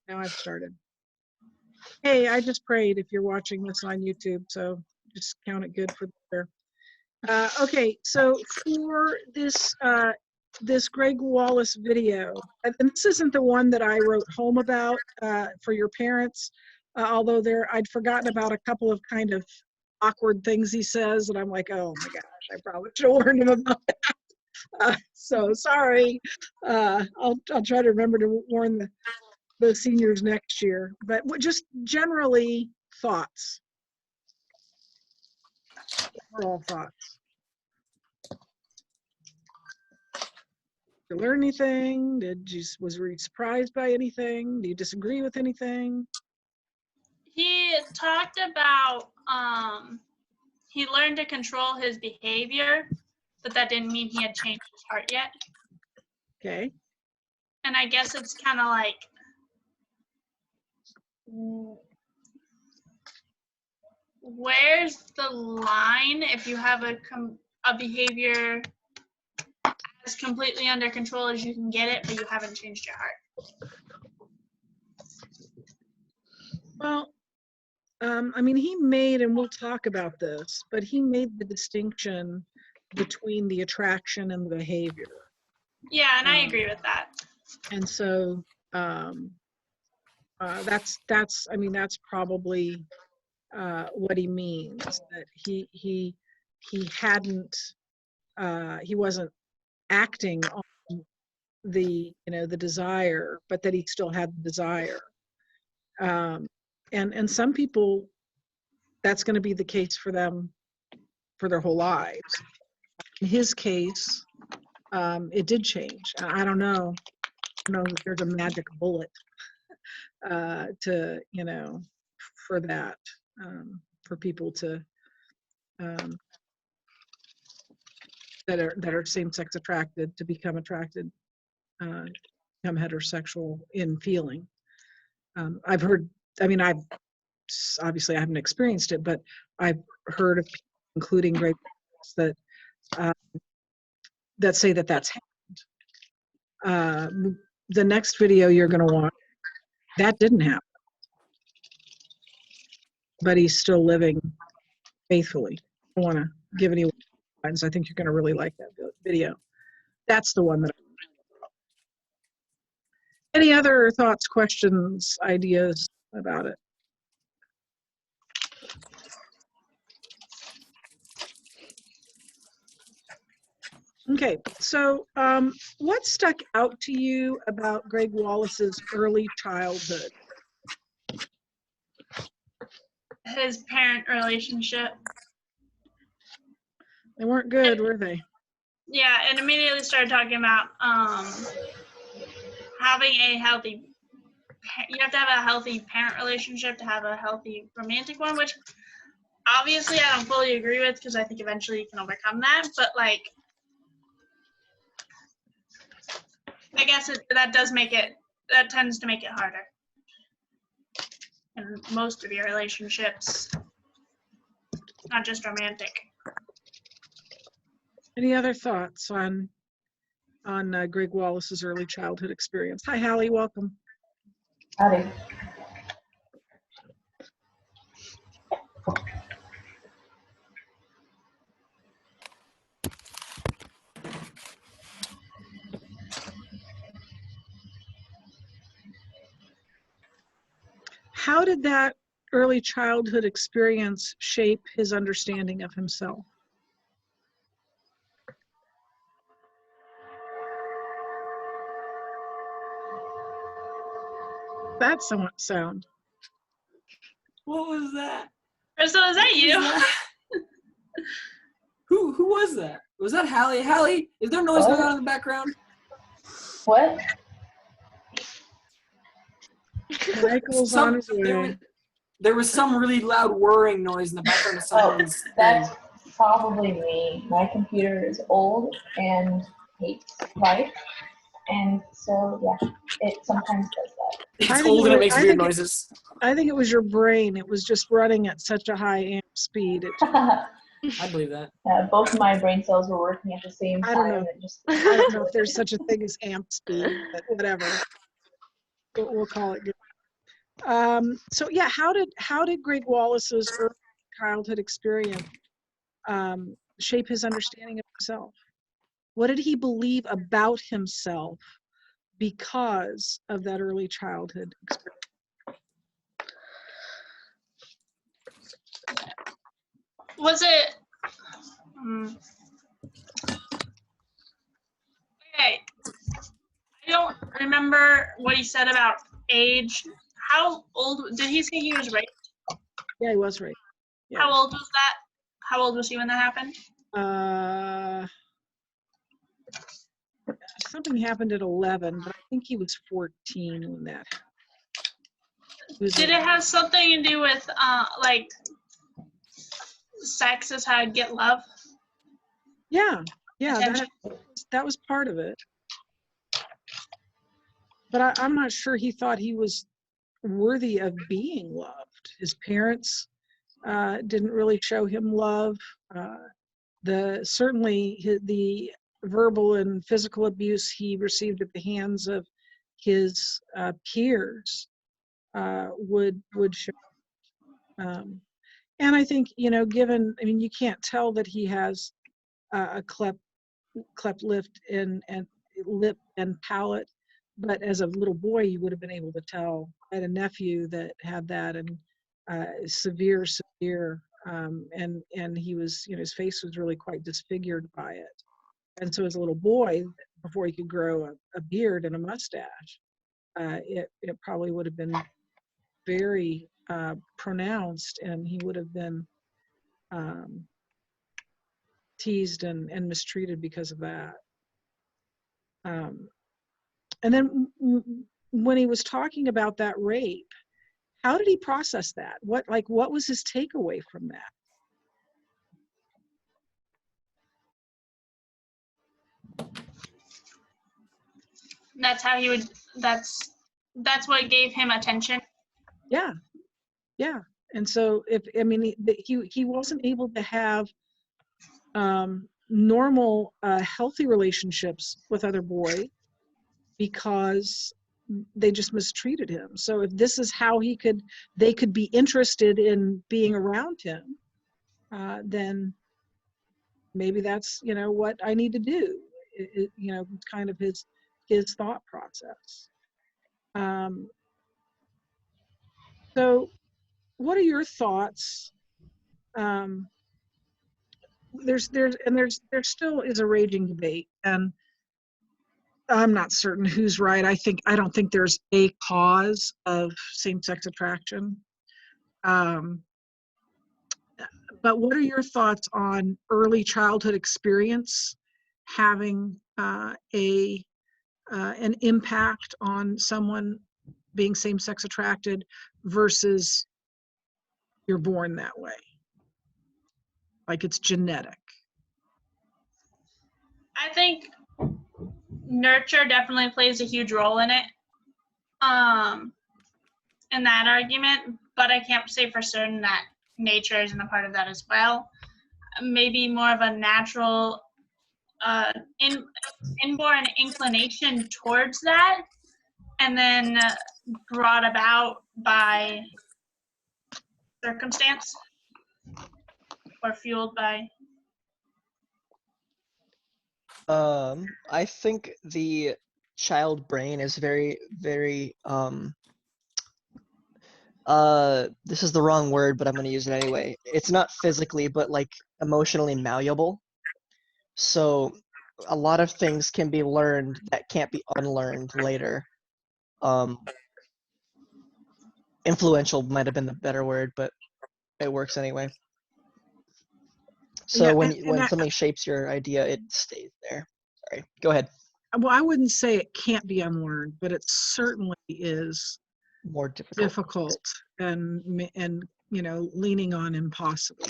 Now I've started. Hey, I just prayed if you're watching this on YouTube, so just count it good for the prayer. Okay, so for this Greg Wallace video, and this isn't the one that I wrote home about for your parents, although I'd forgotten about a couple of kind of awkward things he says, and I'm like, oh my gosh, I probably should have warned him about that. So sorry. I'll try to remember to warn the seniors next year. But just generally thoughts. Overall thoughts. Did you learn anything? Was you surprised by anything? Do you disagree with anything? He talked about he learned to control his behavior, but that didn't mean he had changed his heart yet. Okay. And I guess it's kind of like where's the line if you have a behavior as completely under control as you can get it, but you haven't changed your heart? Well, I mean, he made, and we'll talk about this, but he made the distinction between the attraction and the behavior. Yeah, and I agree with that. And so that's probably what he means, that he wasn't acting on the desire, but that he still had the desire. And some people, that's going to be the case for them for their whole lives. In his case, it did change. I don't know if there's a magic bullet to, for that, for people to that are same-sex attracted to become attracted, become heterosexual in feeling. I've heard, I haven't experienced it, but I've heard of people, including Greg, that say that that's happened. The next video you're going to watch, that didn't happen, but he's still living faithfully. I don't want to give any lines. I think you're going to really like that video. That's the one that. Any other thoughts, questions, ideas about it? Okay, so what stuck out to you about Greg Wallace's early childhood? His parent relationship. They weren't good, were they? Yeah, and immediately started talking about having a healthy, you have to have a healthy parent relationship to have a healthy romantic one, which obviously I don't fully agree with because I think eventually you can overcome that, but like, I guess that tends to make it harder in most of your relationships, not just romantic. Any other thoughts on Greg Wallace's early childhood experience? Hi, Hallie, welcome. Howdy. How did that early childhood experience shape his understanding of himself? That's somewhat sound. What was that? Crystal, is that you? Who was that? Was that Hallie? Hallie, is there noise going on in the background? What? Michael's on his way. There was some really loud whirring noise in the background of someone's That's probably me. My computer is old and hates life, and so yeah, it sometimes does that. It's old and it makes weird noises. I think it was your brain. It was just running at such a high amp speed. I believe that. Both of my brain cells were working at the same time. I don't know if there's such a thing as amp speed, but whatever. We'll call it good. So yeah, how did Greg Wallace's early childhood experience shape his understanding of himself? What did he believe about himself because of that early childhood experience? Was it? Okay, I don't remember what he said about age. How old did he say he was raped? Yeah, he was right. Yeah. How old was that? How old was he when that happened? Something happened at 11, but I think he was 14 when that happened. Did it have something to do with like sex is how to get love? Yeah, Attention? that was part of it. But I'm not sure he thought he was worthy of being loved. His parents didn't really show him love. Certainly the verbal and physical abuse he received at the hands of his peers would show. And I think, I mean, you can't tell that he has a cleft lip and lip and palate, but as a little boy, you would have been able to tell. I had a nephew that had that, and severe, and he was, his face was really quite disfigured by it. And so as a little boy, before he could grow a beard and a mustache, it probably would have been very pronounced, and he would have been teased and mistreated because of that. And then when he was talking about that rape, how did he process that? What was his takeaway from that? That's how he would. That's what gave him attention. Yeah. And so he wasn't able to have normal, healthy relationships with other boys because they just mistreated him. So if this is how they could be interested in being around him, then maybe that's, what I need to do. Kind of his thought process. So what are your thoughts? There still is a raging debate, and I'm not certain who's right. I don't think there's a cause of same-sex attraction. But what are your thoughts on early childhood experience having an impact on someone being same-sex attracted versus you're born that way? Like it's genetic. I think nurture definitely plays a huge role in it. In that argument, but I can't say for certain that nature isn't a part of that as well. Maybe more of a natural inborn inclination towards that, and then brought about by circumstance or fueled by. I think the child brain is very, very this is the wrong word, but I'm gonna use it anyway. It's not physically, but like emotionally malleable. So a lot of things can be learned that can't be unlearned later. Influential might have been the better word, but it works anyway. So Yeah, when something shapes your idea, it stays there. Sorry, go ahead. Well, I wouldn't say it can't be unlearned, but it certainly is More difficult. and leaning on impossible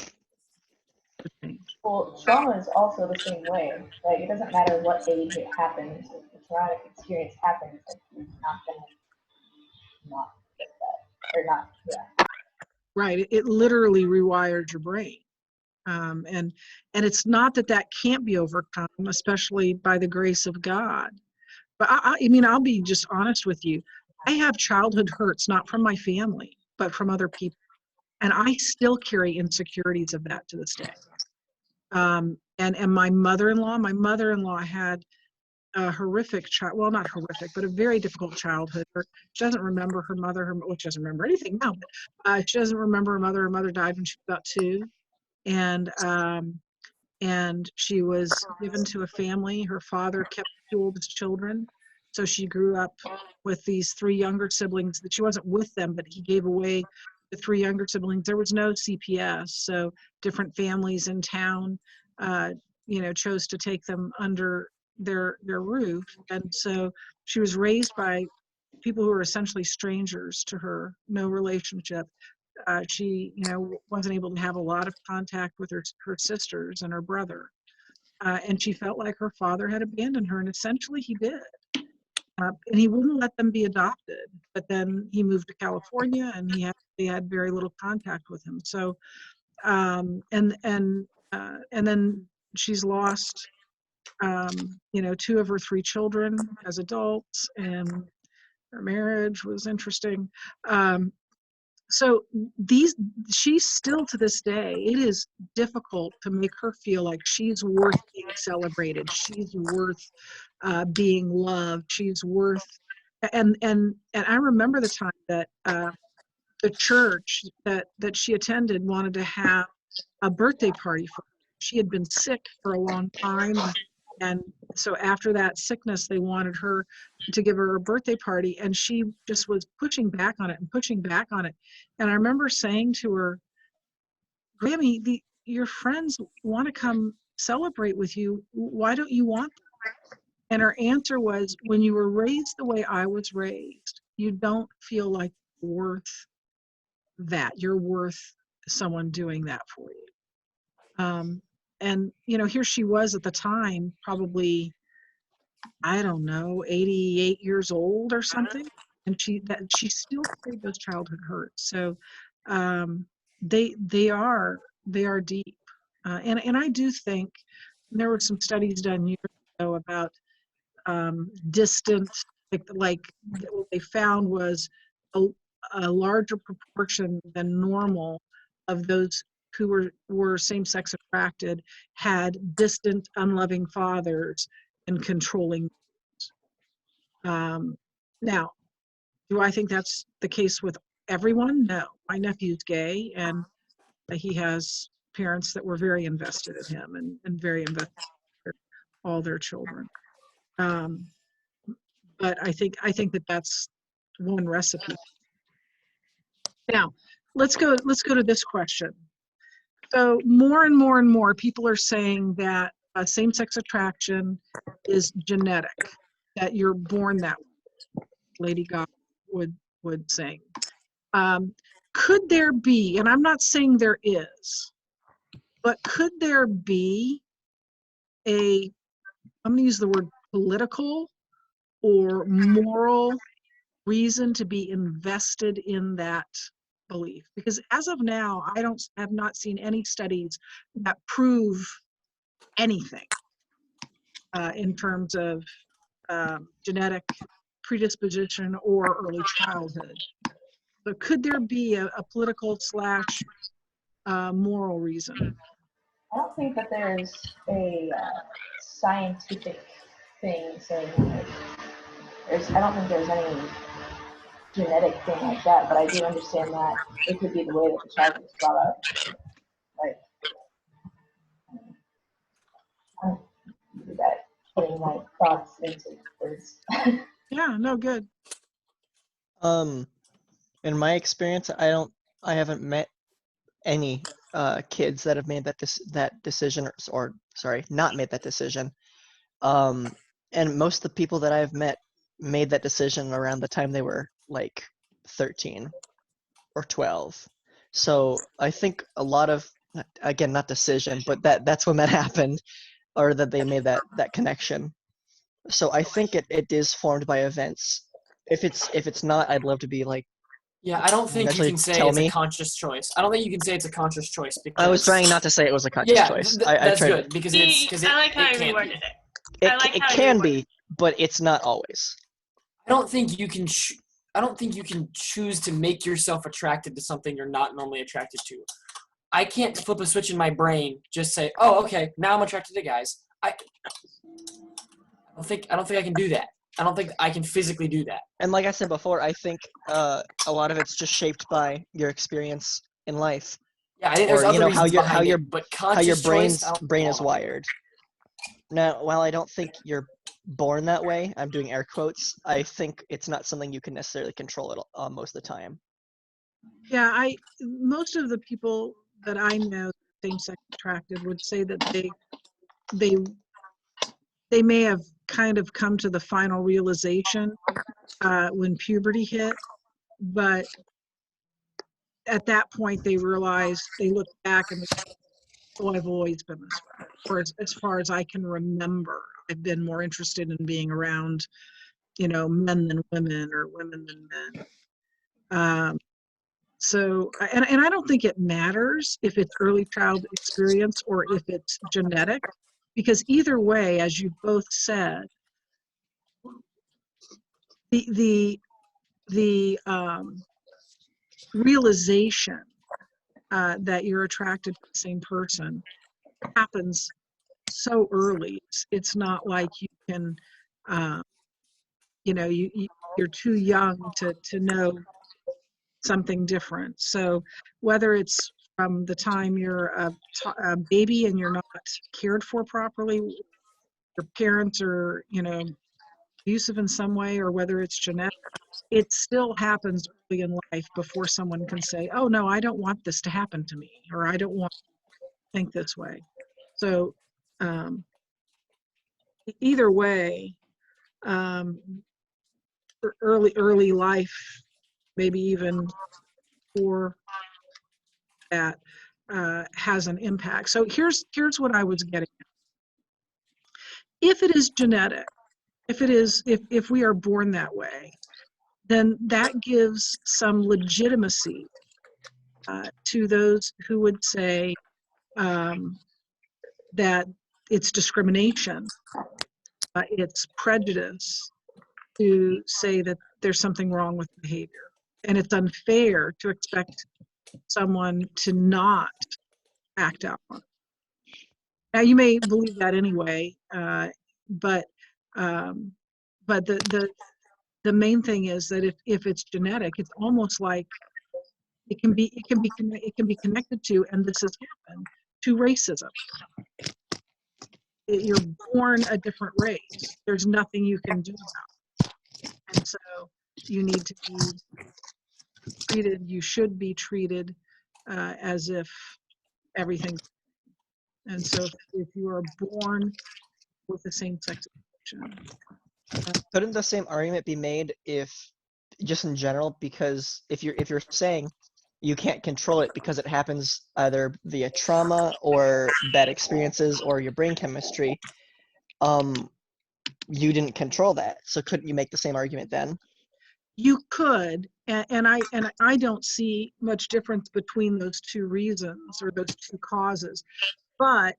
to change. Well, trauma is also the same way. Like, it doesn't matter what age it happens. If the traumatic experience happens, like, you're not going to not get that. Or not, yeah. Right. It literally rewired your brain. And it's not that can't be overcome, especially by the grace of God. But I mean, I'll be just honest with you. I have childhood hurts, not from my family, but from other people. And I still carry insecurities of that to this day. And my mother-in-law had a horrific well, not horrific, but a very difficult childhood. She doesn't remember her mother, well, she doesn't remember anything now, but she doesn't remember her mother. Her mother died when she was about 2. And she was given to a family. Her father kept 2 oldest children. So she grew up with these 3 younger siblings that she wasn't with them, but he gave away the 3 younger siblings. There was no CPS. So different families in town, chose to take them under their roof. And so she was raised by people who were essentially strangers to her, no relationship. She, wasn't able to have a lot of contact with her sisters and her brother. And she felt like her father had abandoned her, and essentially he did. And he wouldn't let them be adopted. But then he moved to California, and they had very little contact with him. So, and then she's lost, 2 of her 3 children as adults, and her marriage was interesting. So she's still, to this day, it is difficult to make her feel like she's worth being celebrated. She's worth being loved. She's worth, and I remember the time that the church that she attended wanted to have a birthday party for her. She had been sick for a long time, and so after that sickness, they wanted her to give her a birthday party, and she just was pushing back on it and pushing back on it. And I remember saying to her, Grammy, your friends want to come celebrate with you. Why don't you want them? And her answer was, when you were raised the way I was raised, you don't feel like you're worth that. You're worth someone doing that for you. And, here she was at the time, probably, I don't know, 88 years old or something. And she still carried those childhood hurts. So they are deep. And I do think there were some studies done years ago about distant, like what they found was a larger proportion than normal of those who were same-sex attracted had distant, unloving fathers and controlling. Now, do I think that's the case with everyone? No. My nephew's gay, and he has parents that were very invested in him and very invested in all their children. But I think that that's one recipe. Now, let's go to this question. So more and more and more people are saying that same-sex attraction is genetic, that you're born that way. Lady Gaga would sing. Could there be, and I'm not saying there is, but could there be I'm going to use the word political or moral reason to be invested in that belief? Because as of now, I have not seen any studies that prove anything in terms of genetic predisposition or early childhood. So could there be a political / moral reason? I don't think that there's a scientific thing saying like, I don't think there's any genetic thing like that, but I do understand that it could be the way that the child was brought up. Like, I don't do that, putting my thoughts into words. Yeah, no, good. In my experience, I haven't met any kids that have made that decision, or sorry, not made that decision. And most of the people that I've met made that decision around the time they were like 13 or 12. So I think a lot of, again, not decision, but that's when that happened, or that they made that connection. So I think it is formed by events. If it's not, I'd love to be like, Yeah, I don't think you actually can say tell it's me. a conscious choice. I don't think you can say it's a conscious choice because I was trying not to say it was a conscious yeah, choice. that's tried. good because I like how it you can't reworded be. it. I like It how you can reworded be, but it's not always. I don't think you can. I don't think you can choose to make yourself attracted to something you're not normally attracted to. I can't flip a switch in my brain, just say, oh, okay, now I'm attracted to guys. I don't think I can do that. I don't think I can physically do that. And like I said before, I think a lot of it's just shaped by your experience in life, Yeah, I think there's or other reasons how behind your it, but how your conscious choice, I don't brain is know. wired. Now, while I don't think you're born that way, I'm doing air quotes. I think it's not something you can necessarily control at all, most of the time. Yeah, most of the people that I know same-sex attracted would say that they may have kind of come to the final realization when puberty hit, but at that point they realized, they looked back and they said, oh, I've always been this way. Or as far as I can remember, I've been more interested in being around, men than women or women than men. So, and I don't think it matters if it's early child experience or if it's genetic, because either way, as you both said, the realization that you're attracted to the same person happens so early. It's not like you can, you're too young to know something different. So whether it's from the time you're a baby and you're not cared for properly, your parents are, abusive in some way, or whether it's genetic, it still happens early in life before someone can say, oh no, I don't want this to happen to me, or I don't want to think this way. So either way, early life, maybe even for that, has an impact. So here's what I was getting at. If it is genetic, if we are born that way, then that gives some legitimacy to those who would say that it's discrimination, it's prejudice to say that there's something wrong with behavior. And it's unfair to expect someone to not act out on it. Now, you may believe that anyway, but the main thing is that if it's genetic, it's almost like it can be connected to, and this has happened, to racism. You're born a different race. There's nothing you can do about it. And so you need to be treated, you should be treated as if everything's. And so if you are born with the same sex attraction. Couldn't the same argument be made if, just in general, because if you're saying you can't control it because it happens either via trauma or bad experiences or your brain chemistry, you didn't control that. So couldn't you make the same argument then? You could, and I don't see much difference between those two reasons or those two causes, but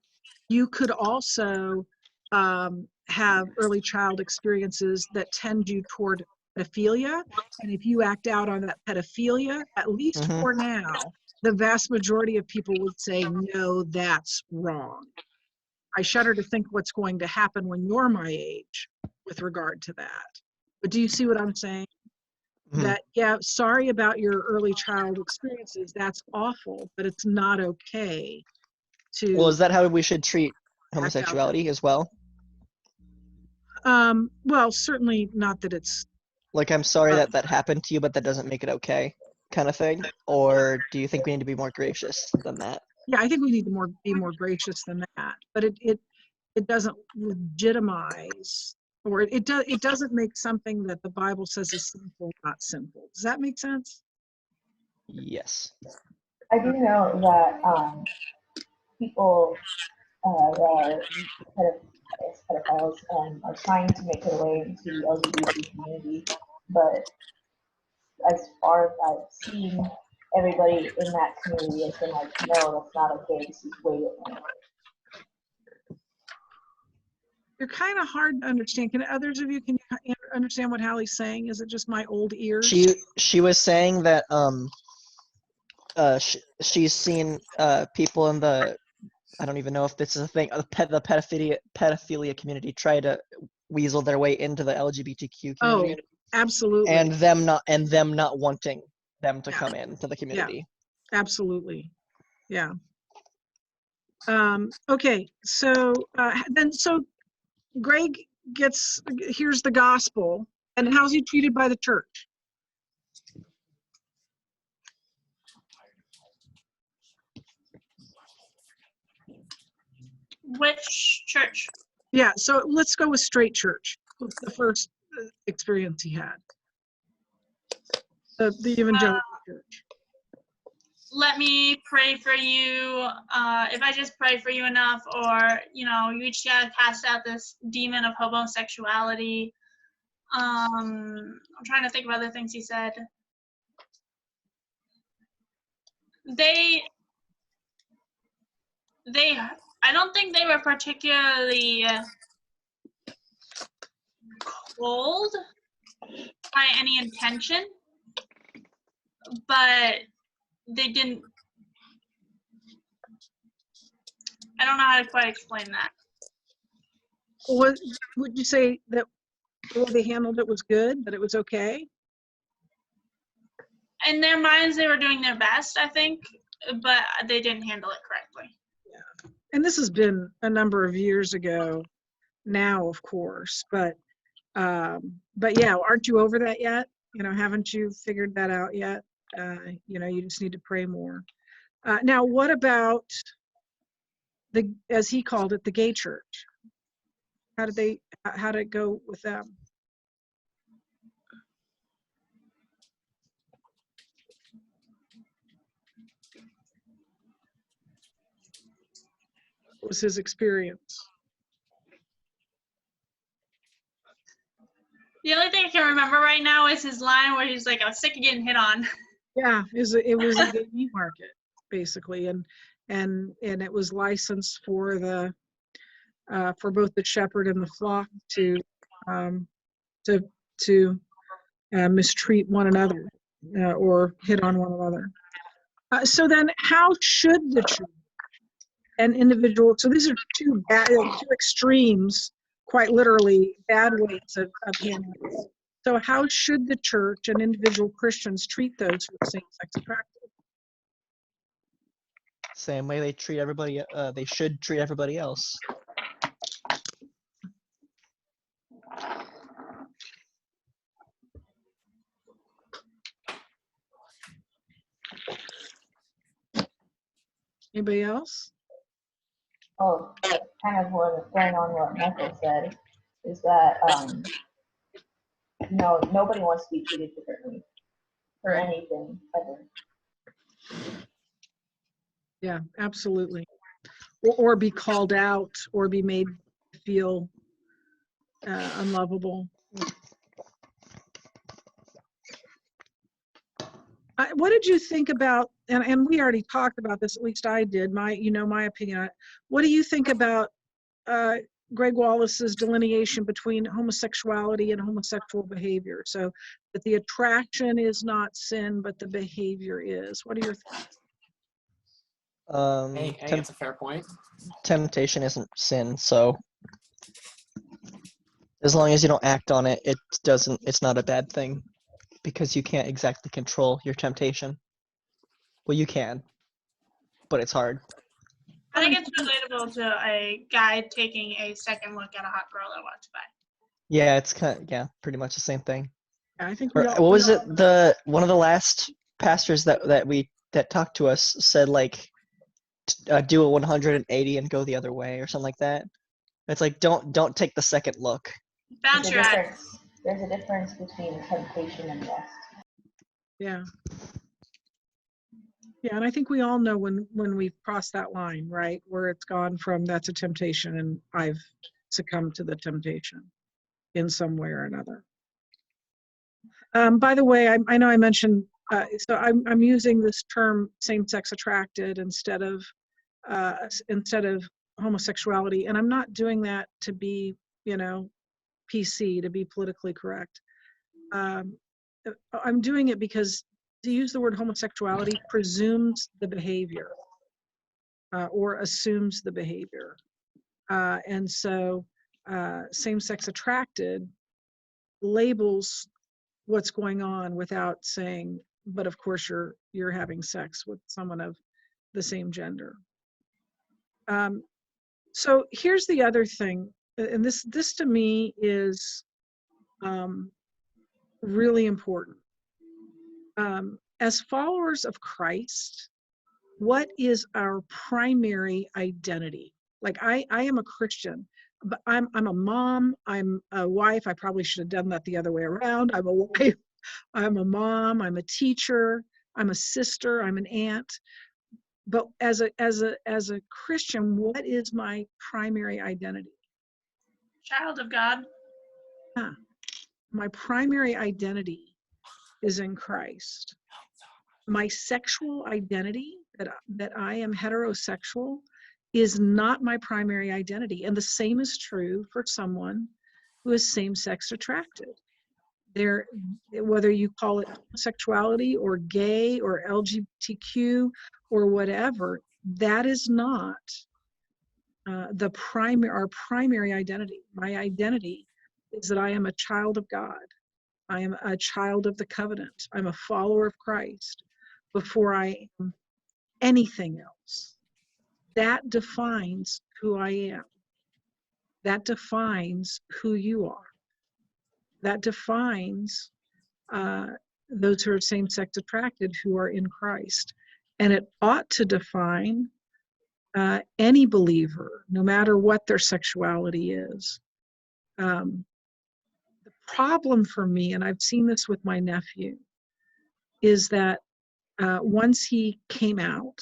you could also have early child experiences that tend you toward pedophilia, and if you act out on that pedophilia, at least for now, the vast majority of people would say, no, that's wrong. I shudder to think what's going to happen when you're my age with regard to that. But do you see what I'm saying? That, yeah, sorry about your early child experiences, that's awful, but it's not okay to. Well, is that how we should treat homosexuality as well? Well, certainly not that it's. Like, I'm sorry that happened to you, but that doesn't make it okay, kind of thing? Or do you think we need to be more gracious than that? Yeah, I think we need to be more gracious than that, but it doesn't legitimize, or it doesn't make something that the Bible says is sinful not sinful. Does that make sense? Yes. I do know that people that are pedophiles are trying to make their way into the LGBT community, but as far as I've seen, everybody in that community has been like, no, that's not okay, this is way different. You're kind of hard to understand. Can others of you, can you understand what Hallie's saying? Is it just my old ears? She was saying that she's seen people in the, I don't even know if this is a thing, the pedophilia community try to weasel their way into the LGBTQ Oh, community, absolutely. and them not wanting them to Yeah. come into the community. Absolutely. Yeah. Okay. So so Greg hears the gospel, and how's he treated by the church? Which church? Yeah. So let's go with straight church. What's the first experience he had? The evangelical church. Let me pray for you. If I just pray for you enough, or you each gotta cast out this demon of homosexuality. I'm trying to think of other things he said. I don't think they were particularly cold by any intention, but they didn't. I don't know how to quite explain that. Would you say that the way they handled it was good, that it was okay? In their minds, they were doing their best, I think, but they didn't handle it correctly. Yeah. And this has been a number of years ago now, of course, but yeah, aren't you over that yet? Haven't you figured that out yet? You just need to pray more. Now, what about as he called it, the gay church? How did it go with them? What was his experience? The only thing I can remember right now is his line where he's like, "I was sick of getting hit on." Yeah, it was a gay meat market, basically, and it was licensed for both the shepherd and the flock to mistreat one another or hit on one another. So then, how should the church and individual? So these are two extremes, quite literally, bad ways of handling it. So how should the church and individual Christians treat those who are same-sex attracted? Same way they treat everybody. They should treat everybody else. Anybody else? Oh, kind of going on what Michael said, is that nobody wants to be treated differently for anything ever. Yeah, absolutely. Or be called out, or be made to feel unlovable. What did you think about, and we already talked about this, at least I did, my opinion on it. What do you think about Greg Wallace's delineation between homosexuality and homosexual behavior? So that the attraction is not sin, but the behavior is. What are your thoughts? Hey, that's a fair point. Temptation isn't sin, so as long as you don't act on it, it's not a bad thing, because you can't exactly control your temptation. Well, you can, but it's hard. I think it's relatable to a guy taking a second look at a hot girl that walks by. Yeah, it's pretty much the same thing. I think What was it? One of the last pastors that talked to us said, like, do a 180 and go the other way or something like that. It's like, don't take the second look. Bounce your head. There's a difference between temptation and lust. Yeah. Yeah, and I think we all know when we've crossed that line, right, where it's gone from that's a temptation and I've succumbed to the temptation in some way or another. By the way, I know I mentioned, so I'm using this term same-sex attracted instead of homosexuality, and I'm not doing that to be PC, to be politically correct. I'm doing it because to use the word homosexuality presumes the behavior or assumes the behavior. And so same-sex attracted labels what's going on without saying, but of course you're having sex with someone of the same gender. So here's the other thing, and this to me is really important. As followers of Christ, what is our primary identity? Like I am a Christian, but I'm a mom, I'm a wife. I probably should have done that the other way around. I'm a wife, I'm a mom, I'm a teacher, I'm a sister, I'm an aunt. But as a Christian, what is my primary identity? Child of God. My primary identity is in Christ. My sexual identity, that I am heterosexual, is not my primary identity. And the same is true for someone who is same-sex attracted. Whether you call it sexuality or gay or LGBTQ or whatever, that is not our primary identity. My identity is that I am a child of God. I am a child of the covenant. I'm a follower of Christ before I am anything else. That defines who I am. That defines who you are. That defines those who are same-sex attracted who are in Christ. And it ought to define any believer, no matter what their sexuality is. The problem for me, and I've seen this with my nephew, is that once he came out,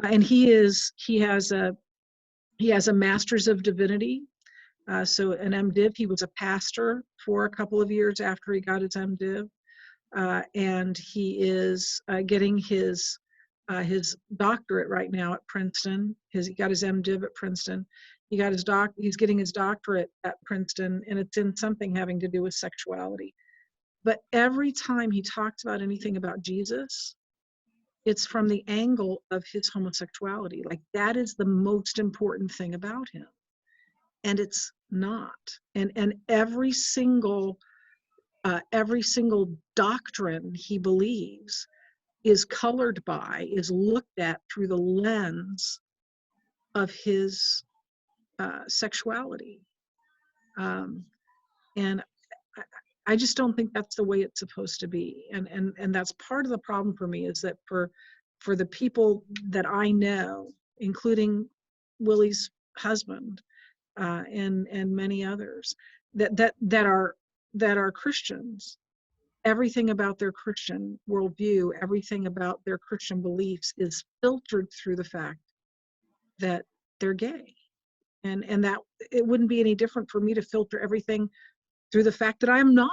and he has a master's of divinity, so an MDiv. He was a pastor for a couple of years after he got his MDiv, and he is getting his doctorate right now at Princeton. He got his MDiv at Princeton. He's getting his doctorate at Princeton, and it's in something having to do with sexuality. But every time he talks about anything about Jesus, it's from the angle of his homosexuality. Like that is the most important thing about him. And it's not. And every single doctrine he believes is looked at through the lens of his sexuality. And I just don't think that's the way it's supposed to be. And that's part of the problem for me, is that for the people that I know, including Willie's husband, and many others that are Christians, everything about their Christian worldview, everything about their Christian beliefs is filtered through the fact that they're gay. And that it wouldn't be any different for me to filter everything through the fact that I'm not,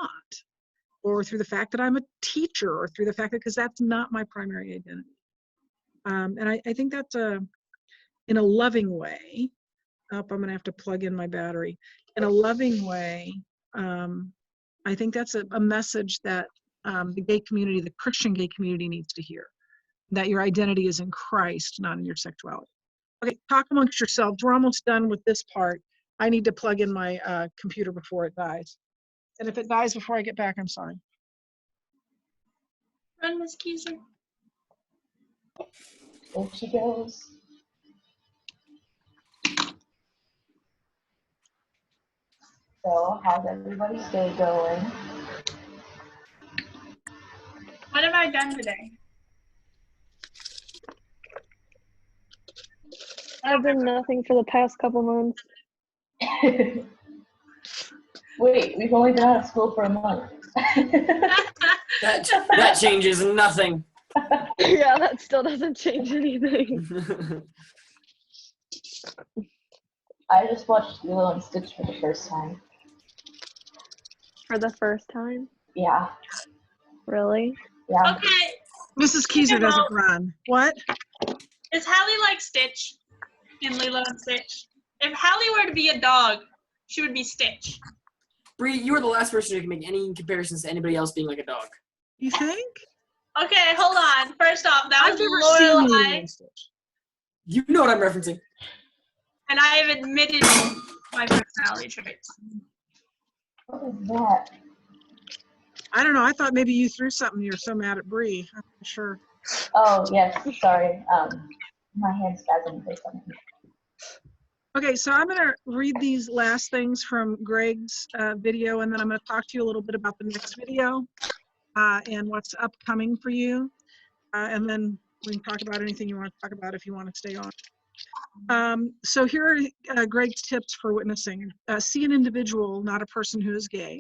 or through the fact that I'm a teacher, or through the fact that, because that's not my primary identity. And I think that's in a loving way. I'm going to have to plug in my battery. In a loving way, I think that's a message that the gay community, the Christian gay community, needs to hear. That your identity is in Christ, not in your sexuality. Okay, talk amongst yourselves. We're almost done with this part. I need to plug in my computer before it dies. And if it dies before I get back, I'm sorry. Run, Miss Keiser. There she goes. So, how's everybody's day going? What have I done today? I've done nothing for the past couple months. Wait, we've only been out of school for a month. That changes nothing. Yeah, that still doesn't change anything. I just watched Lilo and Stitch for the first time. For the first time? Yeah. Really? Yeah. Okay, Mrs. Keiser doesn't run. What? is Hallie like Stitch in Lilo and Stitch? If Hallie were to be a dog, she would be Stitch. Bree, you were the last person who can make any comparisons to anybody else being like a dog. You think? Okay, hold on. First off, that I've was never seen Lilo Lorelai, and Stitch. You know what I'm referencing. and I have admitted my personality traits. What is that? I don't know. I thought maybe you threw something. You're so mad at Bree. I'm not sure. Oh, yes, sorry. My hand spasmed or something. Okay, so I'm going to read these last things from Greg's video, and then I'm going to talk to you a little bit about the next video and what's upcoming for you. And then we can talk about anything you want to talk about if you want to stay on. So here are Greg's tips for witnessing. See an individual, not a person who is gay.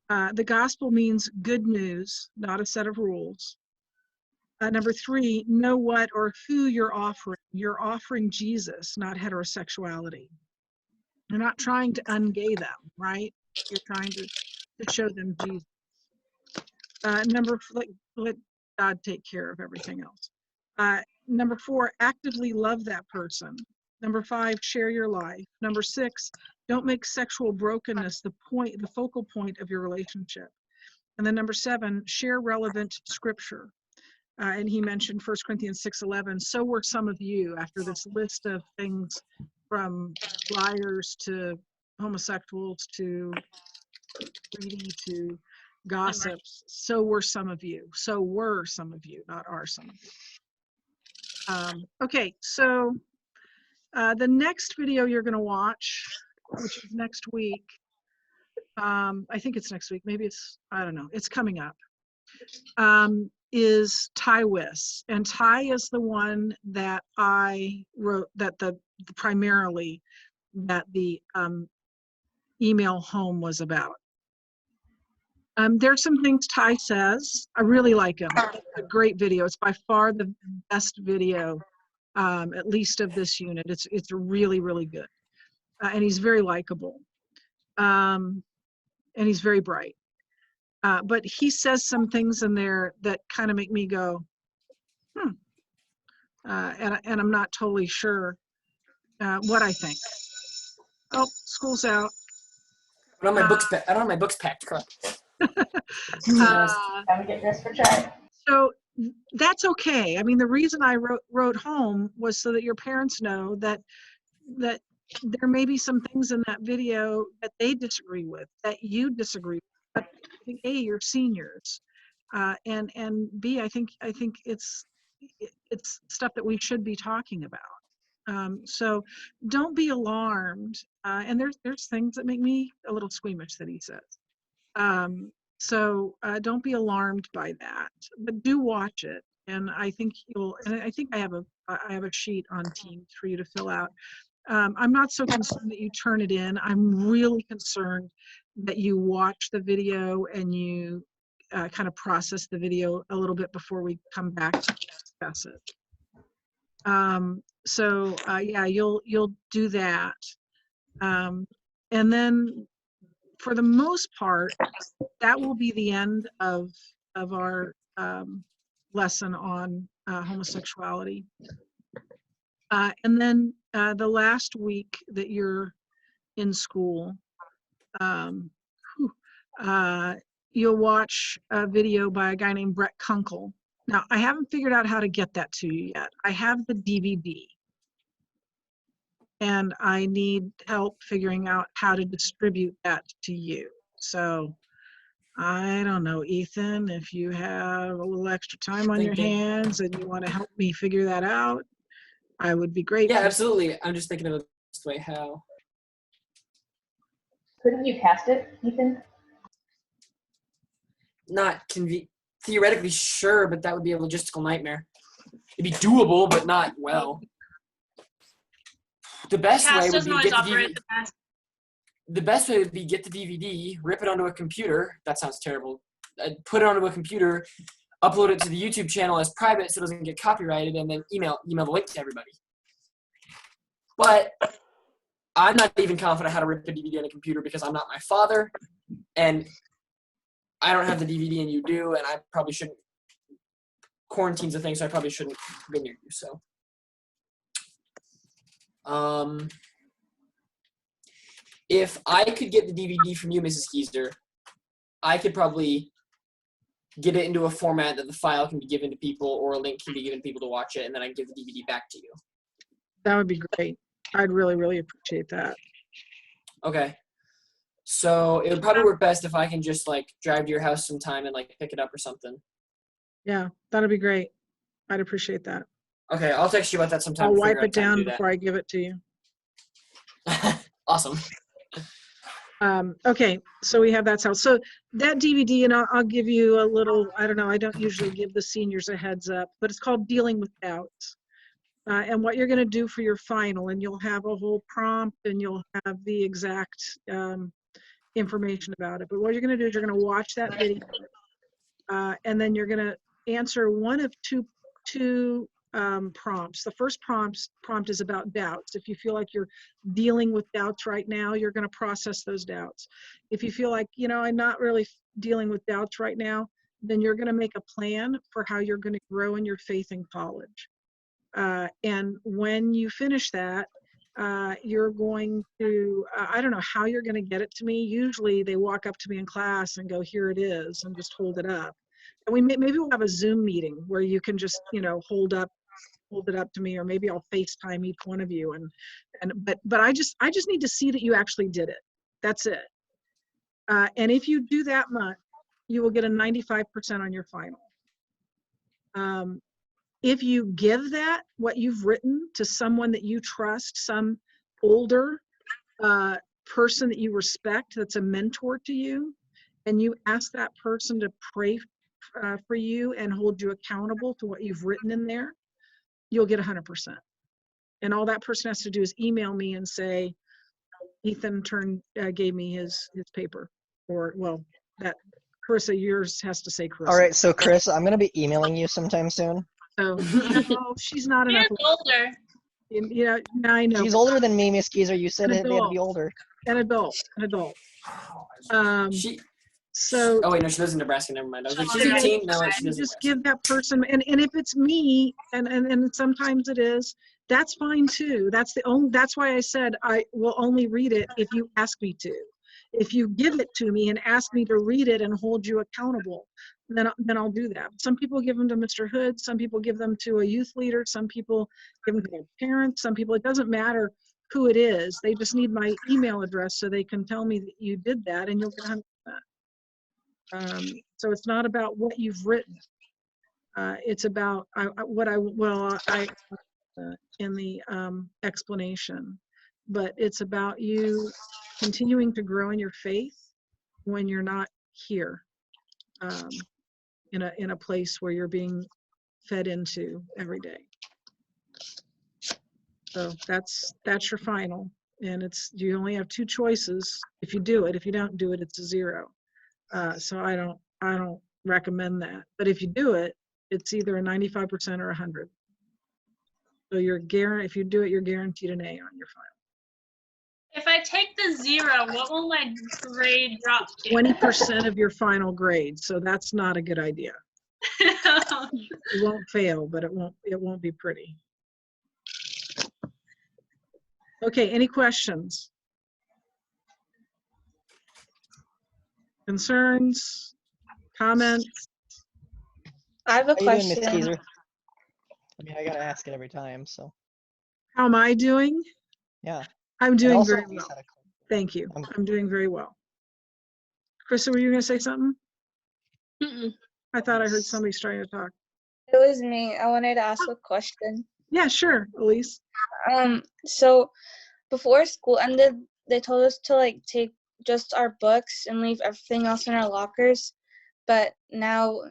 The gospel means good news, not a set of rules. Number 3, know what or who you're offering. You're offering Jesus, not heterosexuality. You're not trying to ungay them, right? You're trying to show them Jesus. Let God take care of everything else. Number 4, actively love that person. Number 5, share your life. Number 6, don't make sexual brokenness the focal point of your relationship. And then number 7, share relevant scripture. And he mentioned 1 Corinthians 6:11. So were some of you, after this list of things from liars to homosexuals to greedy to gossips. So were some of you. So were some of you, not are some of you. Okay, so the next video you're going to watch, which is next week, I think it's next week. Maybe it's, I don't know. It's coming up. Is Ty Wiss, and Ty is the one that I wrote that primarily that the email home was about. There's some things Ty says. I really like him. It's a great video. It's by far the best video, at least of this unit. It's really, really good, and he's very likable, and he's very bright. But he says some things in there that kind of make me go, and I'm not totally sure what I think. Oh, school's out. I don't have my books packed. Correct. Time to get dressed for church. So that's okay. I mean, the reason I wrote home was so that your parents know that there may be some things in that video that they disagree with, that you disagree with. But I think A, you're seniors, and B, I think it's stuff that we should be talking about. So don't be alarmed. And there's things that make me a little squeamish that he says. So don't be alarmed by that, but do watch it. And I think and I think I have a sheet on Teams for you to fill out. I'm not so concerned that you turn it in. I'm really concerned that you watch the video and you kind of process the video a little bit before we come back to discuss it. Yeah, you'll do that. And then for the most part, that will be the end of our lesson on homosexuality. And then the last week that you're in school, you'll watch a video by a guy named Brett Kunkel. Now, I haven't figured out how to get that to you yet. I have the DVD, and I need help figuring out how to distribute that to you. So I don't know, Ethan, if you have a little extra time on your hands and you want to help me figure that out, I would be grateful. Yeah, absolutely. I'm just thinking of the best way how. Couldn't you cast it, Ethan? Not theoretically sure, but that would be a logistical nightmare. It'd be doable, but not well. The best way would be to get the DVD. The best way would be get the DVD, rip it onto a computer. That sounds terrible. Put it onto a computer, upload it to the YouTube channel as private so it doesn't get copyrighted, and then email the link to everybody. But I'm not even confident how to rip a DVD on a computer because I'm not my father, and I don't have the DVD and you do, and I probably shouldn't. Quarantine's a thing, so I probably shouldn't go near you. So, if I could get the DVD from you, Mrs. Keiser, I could probably get it into a format that the file can be given to people or a link can be given to people to watch it, and then I can give the DVD back to you. That would be great. I'd really, really appreciate that. Okay. So it would probably work best if I can just like drive to your house sometime and like pick it up or something. Yeah, that'd be great. I'd appreciate that. Okay, I'll text you about that sometime. I'll to wipe figure out it time to down do that. before I give it to you. Awesome. Okay, so we have that sound. So that DVD, and I'll give you a little, I don't know, I don't usually give the seniors a heads up, but it's called Dealing with Doubts. And what you're going to do for your final, and you'll have a whole prompt and you'll have the exact information about it. But what you're going to do is you're going to watch that video, and then you're going to answer one of two prompts. The first prompt is about doubts. If you feel like you're dealing with doubts right now, you're going to process those doubts. If you feel like, you know, I'm not really dealing with doubts right now, then you're going to make a plan for how you're going to grow in your faith in college. And when you finish that, you're going to, I don't know how you're going to get it to me. Usually they walk up to me in class and go, here it is, and just hold it up. And maybe we'll have a Zoom meeting where you can just, you know, hold it up to me, or maybe I'll FaceTime each one of you. But I just need to see that you actually did it. That's it. And if you do that much, you will get a 95% on your final. If you give that, what you've written, to someone that you trust, some older person that you respect, that's a mentor to you, and you ask that person to pray for you and hold you accountable to what you've written in there, you'll get 100%. And all that person has to do is email me and say, Ethan gave me his paper. Or, well, that Carissa, yours has to say Carissa. All right, so Chris, I'm gonna be emailing you sometime soon. So, no, she's not enough. You're older. You know, I know. She's older than me, Miss Geezer. You said An they had to be adult. older. An adult. She. So Oh wait, no, she lives in Nebraska. Never mind. I was like, she's So 18. No, she you doesn't. just give that person, and if it's me, and sometimes it is, that's fine too. That's why I said I will only read it if you ask me to. If you give it to me and ask me to read it and hold you accountable, then I'll do that. Some people give them to Mr. Hood, some people give them to a youth leader, some people give them to their parents, some people, it doesn't matter who it is. They just need my email address so they can tell me that you did that, and you'll get 100%. So it's not about what you've written. It's about in the explanation, but it's about you continuing to grow in your faith when you're not here, in a place where you're being fed into every day. So that's your final, and you only have two choices. If you do it, if you don't do it, it's a 0. So I don't recommend that. But if you do it, it's either a 95% or 100. So if you do it, you're guaranteed an A on your final. If I take the 0, what will my grade drop to? 20% of your final grade. So that's not a good idea. You won't fail, but it won't be pretty. Okay, any questions? Concerns? Comments? I have a How you doing, Miss question. Geezer? I mean, I gotta ask it every time, so How am I doing? yeah. I'm And doing also, very Elise well. had a question. Thank you. I'm- I'm doing very well. Krista, were you going to say something? Mm-mm. I thought I heard somebody starting to talk. It was me. I wanted to ask a question. Yeah, sure, Elise. So before school ended, they told us to like take just our books and leave everything else in our lockers. But now,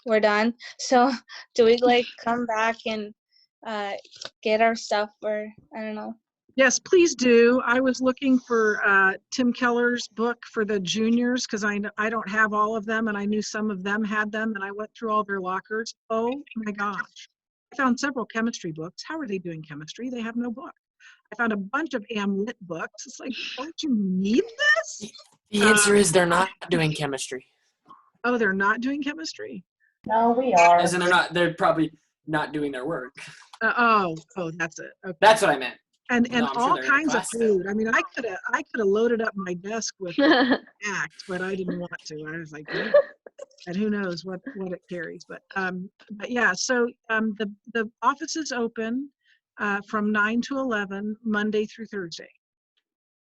we're done. So do we like come back and get our stuff, or I don't know? Yes, please do. I was looking for Tim Keller's book for the juniors because I don't have all of them, and I knew some of them had them, and I went through all their lockers. Oh my gosh. I found several chemistry books. How are they doing chemistry? They have no book. I found a bunch of Lit books. It's like, don't you need this? The answer is they're not doing chemistry. Oh, they're not doing chemistry? No, we are. As in, they're probably not doing their work. Oh, that's it. Okay. That's what I meant. and No, I'm sure all they're in kinds of class still. food. I mean, I could have loaded up my desk with snacks, but I didn't want to. I was like, "No." And who knows what it carries. But yeah. So the office is open from 9 to 11 Monday through Thursday,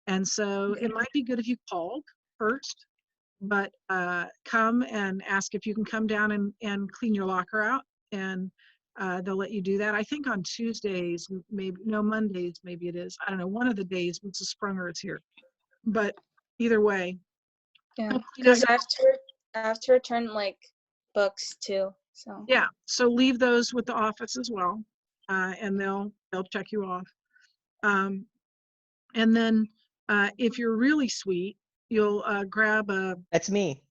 and so it might be good if you called first, but come and ask if you can come down and clean your locker out, and they'll let you do that. I think on Tuesdays, maybe no, Mondays, maybe it is. I don't know. One of the days Mrs. Sprunger is here, but either way, Yeah, you know, because I have to return like books too. So yeah. So leave those with the office as well, and they'll check you off. And then if you're really sweet, you'll grab That's me.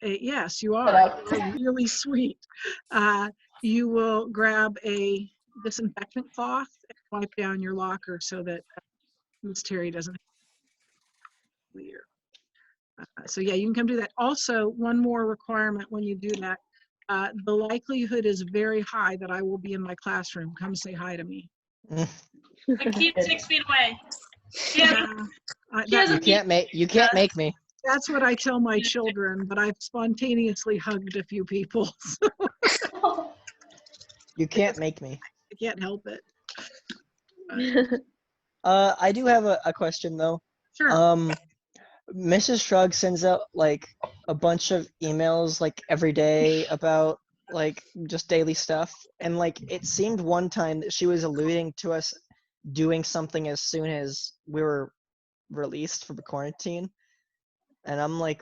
yes, you Shut are. up. You're really sweet. You will grab a disinfectant cloth and wipe down your locker so that Miss Terry doesn't clear. So yeah, you can come do that. Also, one more requirement when you do that, the likelihood is very high that I will be in my classroom. Come say hi to me. But keep 6 feet away. Yeah, You can't make me. That's what I tell my children, but I've spontaneously hugged a few people. So You can't make me. I can't help it. I do have a question though. Sure. Mrs. Shrug sends out like a bunch of emails like every day about like just daily stuff, and like it seemed one time that she was alluding to us doing something as soon as we were released from quarantine, and I'm like,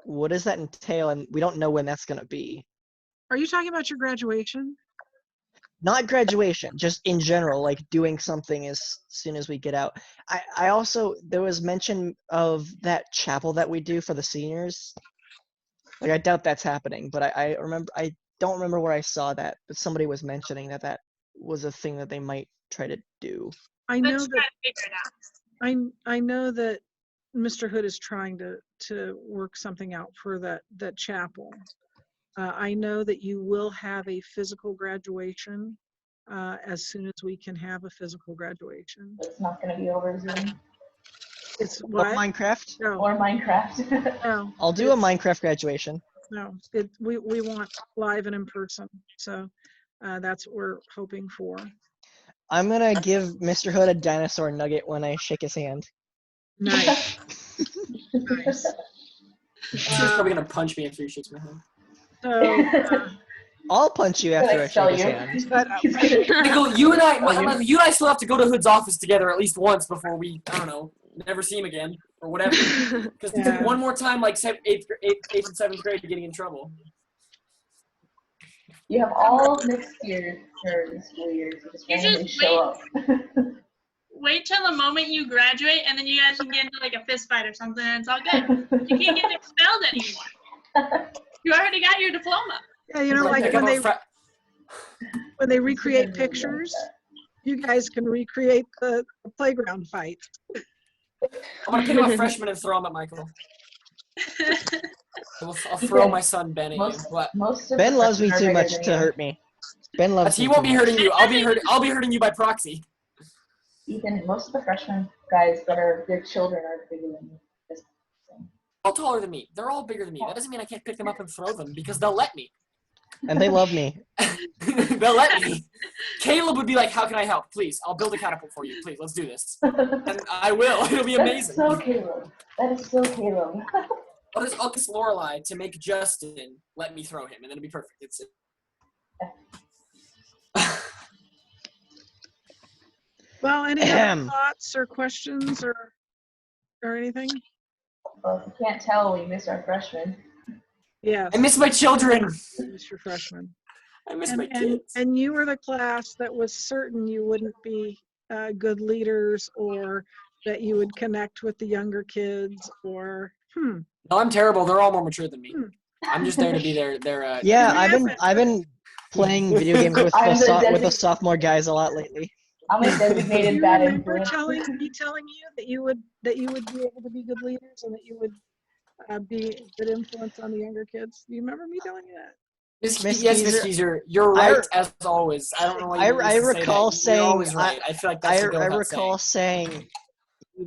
what does that entail? And we don't know when that's gonna be. Are you talking about your graduation? Not graduation, just in general, like doing something as soon as we get out. I also, there was mention of that chapel that we do for the seniors. Like I doubt that's happening, but I don't remember where I saw that, but somebody was mentioning that was a thing that they might try to do. I know let's try that to figure it out. I know that Mr. Hood is trying to work something out for that chapel. I know that you will have a physical graduation as soon as we can have a physical graduation. It's not going to be over Zoom It's Or what? Minecraft. No, or Minecraft. no, I'll do a Minecraft graduation. no. We want live and in person. So that's what we're hoping for. I'm gonna give Mr. Hood a dinosaur nugget when I shake his hand. Nice. Nice. She's probably gonna punch me after he shakes my hand. So I'll punch you after I expel shake his you. hand. but Michael, you and I still have to go to Hood's office together at least once before we, I don't know, never see him again or whatever. Because Yeah. one more time, like 8th and 7th grade, getting in trouble. You have all next year for the school year to just You randomly just show up. Wait till the moment you graduate, and then you guys can get into like a fist fight or something, and it's all good. You can't get expelled anymore. You already got your diploma. yeah, you know, like pick when up a when they recreate pictures, you guys can recreate the playground fight. I'm gonna pick up a freshman and throw him at Michael. I'll throw my son Ben at you. What? Most of Ben the loves me freshmen too are much bigger to than you. hurt me. Ben loves me He won't too be much. hurting you. I'll be hurting you by proxy. Ethan, most of the freshman guys that are their children are bigger than you. Just saying. All taller than me. They're all bigger than me. That doesn't mean I can't pick them up and throw them because they'll let me. And they love me. They'll let me. Caleb would be like, "How can I help? Please, I'll build a catapult for you. Please, let's do this." And I will. It'll be amazing. That's so Caleb. That is so Caleb. I'll kiss Lorelai to make Justin let me throw him, and then it'll be perfect. It's Well, any other thoughts or questions or anything? Well, if you can't tell, we miss our freshmen. Yes. I miss my children. Miss your freshman. I miss my kids. And you were the class that was certain you wouldn't be good leaders, or that you would connect with the younger kids, or No, I'm terrible. They're all more mature than me. Hmm. I'm just there to be their Yeah, I've been playing video games with the sophomore guys a lot lately. I'm a designated you bad remember influence. me telling you that you would be able to be good leaders and that you would be a good influence on the younger kids? Do you remember me telling you that? Miss Miss yes, Miss Keezer, Keezer, you're I- right as always. I don't know why you I used to say recall that. saying You're always right. I feel like that I should go without recall saying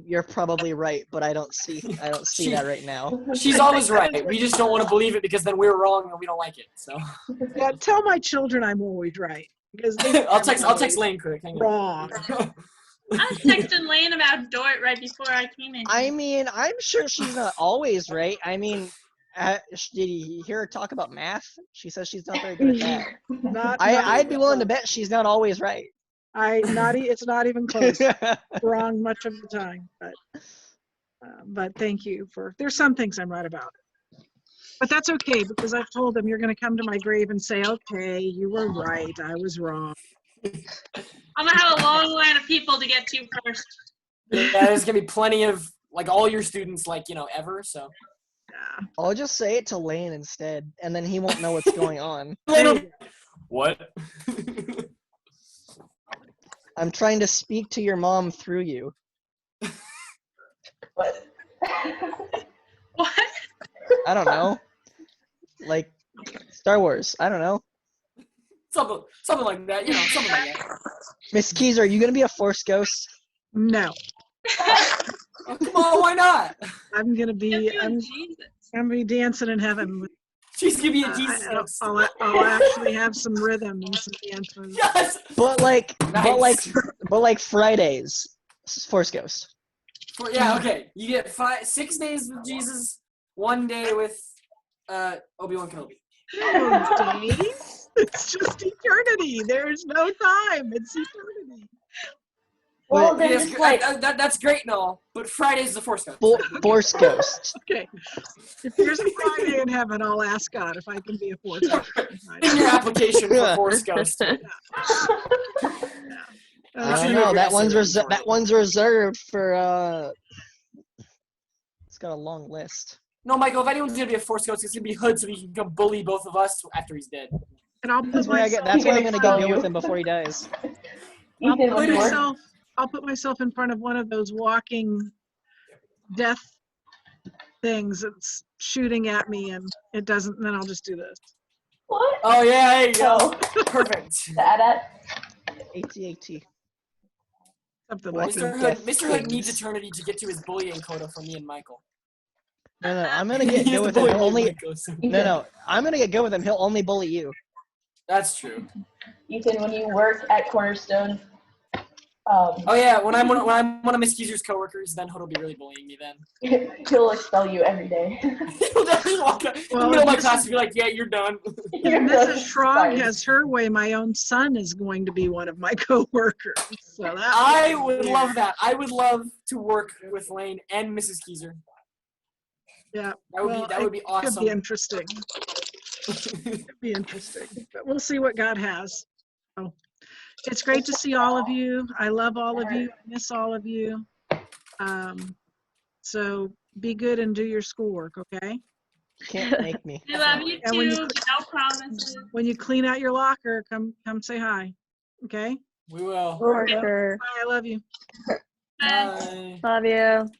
you're probably right, but I don't see She- that right now. saying. She's always right. We just don't want to believe it because then we're wrong and we don't like it. So Yeah, tell my children I'm always right because they I'll think I'm text always Lane quick. Hang on. wrong. I was texting Lane about Dort right before I came in. I mean, I'm sure she's not always right. I mean, did you hear her talk about math? She says she's not very good at that. Not, I'd be willing to close. bet she's not always right. It's not even close. Wrong much of the time, but thank you for. There's some things I'm right about, but that's okay because I've told them you're going to come to my grave and say, okay, you were right, I was wrong. I'm gonna have a long line of people to get to first. Yeah, there's gonna be plenty of like all your students, like ever. So Yeah. I'll just say it to Lane instead, and then he won't know what's going on. What? I'm trying to speak to your mom through you. What? What? I don't know. Like Star Wars. I don't know. Something like that. Something like that. Miss Keys, are you gonna be a Force ghost? No, Oh, come on, why not? I'm gonna be Yes, you I'm, and Jesus. I'm gonna be dancing in heaven. With, She's gonna be a Jesus ghost. I'll actually have some rhythm and some dancing. Yes. But like, Nice. but like Fridays, Force ghost. Yeah. Okay. You get 6 days with Jesus, 1 day with Obi-Wan Kenobi. No days. It's just eternity. There's no time. It's eternity. Well, But- then Yes, just like that's great and all, but Friday's the Force ghost. Force ghost. Okay. If there's a Friday in heaven, I'll ask God if I can be a force ghost. In your application for Force ghost. I That's don't you know. agree That to one's say that. that one's reserved for. It's got a long list. No, Michael, if anyone's gonna be a Force ghost, it's gonna be Hood, so he can come bully both of us after he's dead. And I'll put That's why myself, that's why I'm gonna expel go you. with him before he dies. Ethan, when you work, I'll put myself in front of one of those walking death things that's shooting at me and it doesn't, and then I'll just do this. what? Oh yeah, there you go. Oh, Perfect. the AT-AT? AT-AT. Something Walking like that. Mr. Hood needs things. eternity to get to his bullying quota from me and Michael. No, I'm gonna get He has good to with him. bully He'll me and only Michael, so- no. I'm gonna get good with him. He'll only bully you. That's true. Ethan, when you work at Cornerstone, Oh yeah, when I'm one of Miss Keezer's coworkers, then Hood will be really bullying me then. he'll expel you every day. He'll definitely walk out in the Well, middle of my if class and be like, yeah, you're done. You're If done. Mrs. Schrog has her way, my own son is going to be one of my coworkers. So that I would love that. I would love to work with Lane and Mrs. Keezer. Yeah. That would be Could awesome. be interesting. Could be interesting. But we'll see what God has. Oh, it's great to see all of you. I love all of you. I miss all of you. So be good and do your schoolwork, okay? Can't make me. We love you And when too. you- No promises. When you clean out your locker, come say hi. Okay? We will. For sure. Bye, I love you. Bye. Bye. Love you.